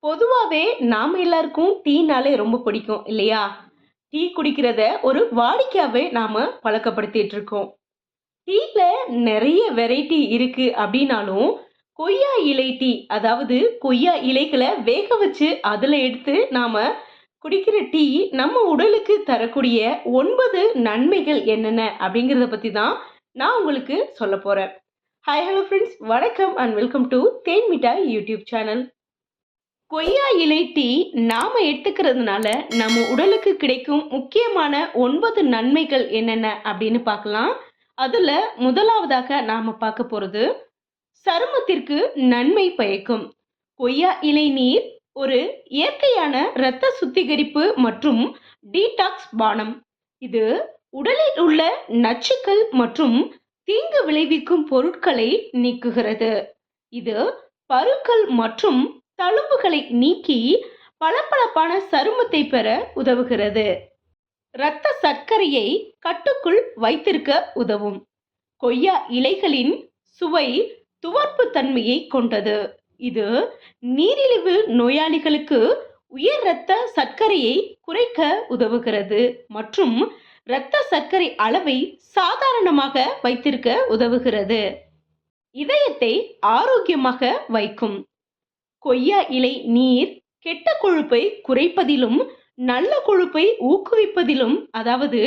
பொதுவாவே நாம எல்லாருக்கும் டீனாலே ரொம்ப பிடிக்கும் இல்லையா? டீ குடிக்கிறத ஒரு வாடிக்கையாவே நாம பழக்கப்படுத்திட்டு இருக்கோம். டீல நெறைய வெரைட்டி இருக்கு அப்படின்னாலும், கொய்யா இலை டீ அதாவது கொய்யா இலைகள வேக வச்சு அதுல எடுத்து நாம குடிக்கிற டீ நம்ம உடலுக்கு தரக்கூடிய 9 நன்மைகள் என்னென்ன அப்படிங்கிறத பத்தி தான் நான் உங்களுக்கு சொல்லப் போறேன். ஹாய் ஹலோ ஃப்ரெண்ட்ஸ், வணக்கம் அண்ட் வெல்கம் டு தேன் மிட்டாய் யூடியூப் சேனல். கொய்யா இலை டீ நாம எடுத்துக்கிறதுனால நம்ம உடலுக்கு கிடைக்கும் முக்கியமான 9 நன்மைகள் என்னென்ன அப்படின்னு பார்க்கலாம். அதுல முதலாவதாக நாம பார்க்க போறது சருமத்திற்கு நன்மை பயக்கும். கொய்யா இலை நீர் ஒரு இயற்கையான இரத்த சுத்திகரிப்பு மற்றும் டீடாக்ஸ் பானம். இது உடலில் உள்ள நச்சுக்கள் மற்றும் தீங்கு விளைவிக்கும் பொருட்களை நீக்குகிறது. இது பருக்கள் மற்றும் தழும்புகளை நீக்கி பளபளப்பான சருமத்தை பெற உதவுகிறது. இரத்த சர்க்கரையை கட்டுக்குள் வைத்திருக்க உதவும். கொய்யா இலைகளின் சுவை துவர்ப்பு தன்மையை கொண்டது. இது நீரிழிவு நோயாளிகளுக்கு உயர் இரத்த சர்க்கரையை குறைக்க உதவுகிறது மற்றும் இரத்த சர்க்கரை அளவை சாதாரணமாக வைத்திருக்க உதவுகிறது. இதயத்தை ஆரோக்கியமாக வைக்கும். கொய்யா இலை நீர் கெட்ட கொழுப்பை குறைப்பதிலும் நல்ல கொழுப்பை ஊக்குவிப்பதிலும், அதாவது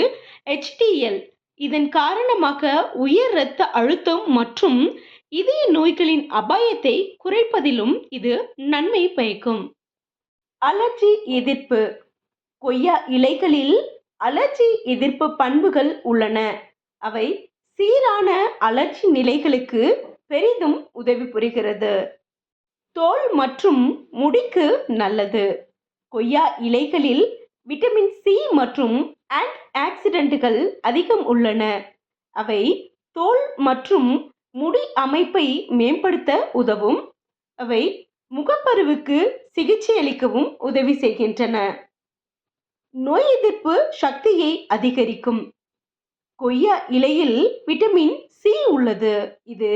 HDL, இதன் காரணமாக உயர் இரத்த அழுத்தம் மற்றும் இதய நோய்களின் அபாயத்தை குறைப்பதிலும் இது நன்மை பயக்கும். அலர்ஜி எதிர்ப்பு. கொய்யா இலைகளில் அலர்ஜி எதிர்ப்பு பண்புகள் உள்ளன. அவை சீரான அலர்ஜி நிலைகளுக்கு பெரிதும் உதவி புரிகிறது. தோல் மற்றும் முடிக்கு நல்லது. கொய்யா இலைகளில் விட்டமின் சி மற்றும் ஆன்டி ஆக்சிடென்ட்கள் அதிகம் உள்ளன. அவை தோல் மற்றும் முடி அமைப்பை மேம்படுத்த உதவும். அவை முகப்பருவுக்கு சிகிச்சை அளிக்கவும் உதவி செய்கின்றன. நோய் எதிர்ப்பு சக்தியை அதிகரிக்கும். கொய்யா இலையில் விட்டமின் சி உள்ளது. இது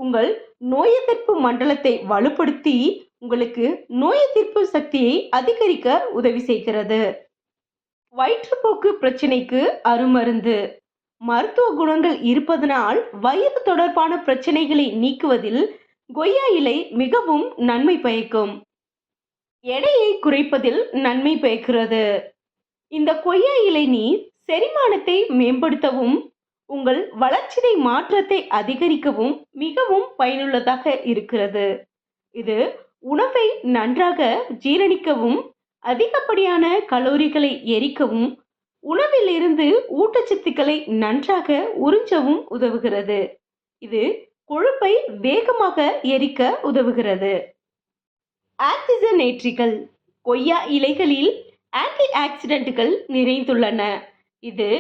உங்கள் நோய் எதிர்ப்பு மண்டலத்தை வலுப்படுத்தி உங்களுக்கு நோய் எதிர்ப்பு சக்தியை அதிகரிக்க உதவி செய்கிறது. வயிற்றுப்போக்கு பிரச்சனைக்கு அருமருந்து. மருத்துவ குணங்கள் இருப்பதனால் வயிறு தொடர்பான பிரச்சனைகளை நீக்குவதில் கொய்யா இலை மிகவும் நன்மை பயக்கும். எடையை குறைப்பதில் நன்மை பயக்கிறது. இந்த கொய்யா இலை நீர் செரிமானத்தை மேம்படுத்தவும் உங்கள் வளர்ச்சிதை மாற்றத்தை அதிகரிக்கவும் மிகவும் பயனுள்ளதாக இருக்கிறது. இது உணவை நன்றாக ஜீரணிக்கவும் அதிகப்படியான கலோரிகளை எரிக்கவும் உணவில் இருந்து ஊட்டச்சத்துக்களை நன்றாக உறிஞ்சவும் உதவுகிறது. இது கொழுப்பை வேகமாக எரிக்க உதவுகிறது. ஆக்சிஜனேற்றிகள். கொய்யா இலைகளில் ஆன்டி ஆக்சிடென்ட்கள் நிறைந்துள்ளன. இது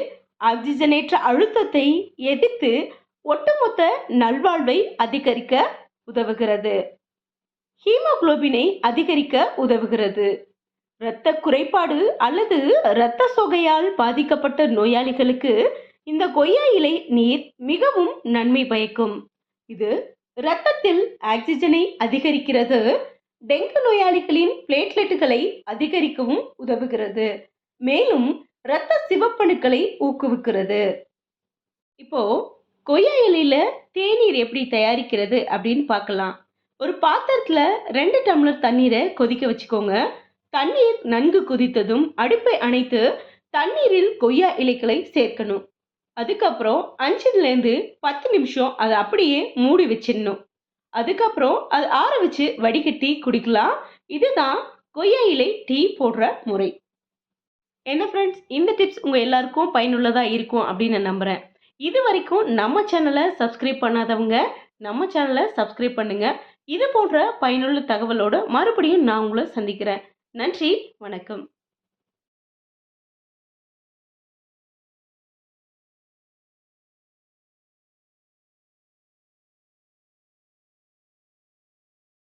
ஆக்சிஜனேற்ற அழுத்தத்தை எதிர்த்து ஒட்டுமொத்த நல்வாழ்வை அதிகரிக்க உதவுகிறது. ஹீமோகுளோபினை அதிகரிக்க உதவுகிறது. இரத்த குறைபாடு அல்லது இரத்த சோகையால் பாதிக்கப்பட்ட நோயாளிகளுக்கு இந்த கொய்யா இலை நீர் மிகவும் நன்மை பயக்கும். இது இரத்தத்தில் ஆக்சிஜனை அதிகரிக்கிறது. டெங்கு நோயாளிகளின் பிளேட்லெட்டுகளை அதிகரிக்கவும் உதவுகிறது. மேலும் இரத்த சிவப்பணுக்களை ஊக்குவிக்கிறது. இப்போ கொய்யா இலையில தேநீர் எப்படி தயாரிக்கிறது அப்படின்னு பார்க்கலாம். ஒரு பாத்திரத்துல 2 டம்ளர் தண்ணீரை கொதிக்க வச்சுக்கோங்க. தண்ணீர் நன்கு கொதித்ததும் அடுப்பை அணைத்து தண்ணீரில் கொய்யா இலைகளை சேர்க்கணும். அதுக்கப்புறம் 5லேருந்து 10 நிமிஷம் அதை அப்படியே மூடி வச்சிடணும். அதுக்கப்புறம் அது ஆற வச்சு வடிகட்டி குடிக்கலாம். இதுதான் கொய்யா இலை டீ போடுற முறை. என்ன ஃப்ரெண்ட்ஸ், இந்த டிப்ஸ் உங்க எல்லாருக்கும் பயனுள்ளதா இருக்கும் அப்படின்னு நான் நம்புறேன். இது வரைக்கும் நம்ம சேனலை சப்ஸ்கிரைப் பண்ணாதவங்க நம்ம சேனலை சப்ஸ்கிரைப் பண்ணுங்க. இது போன்ற பயனுள்ள தகவலோடு மறுபடியும் நான் உங்களை சந்திக்கிறேன். நன்றி, வணக்கம்.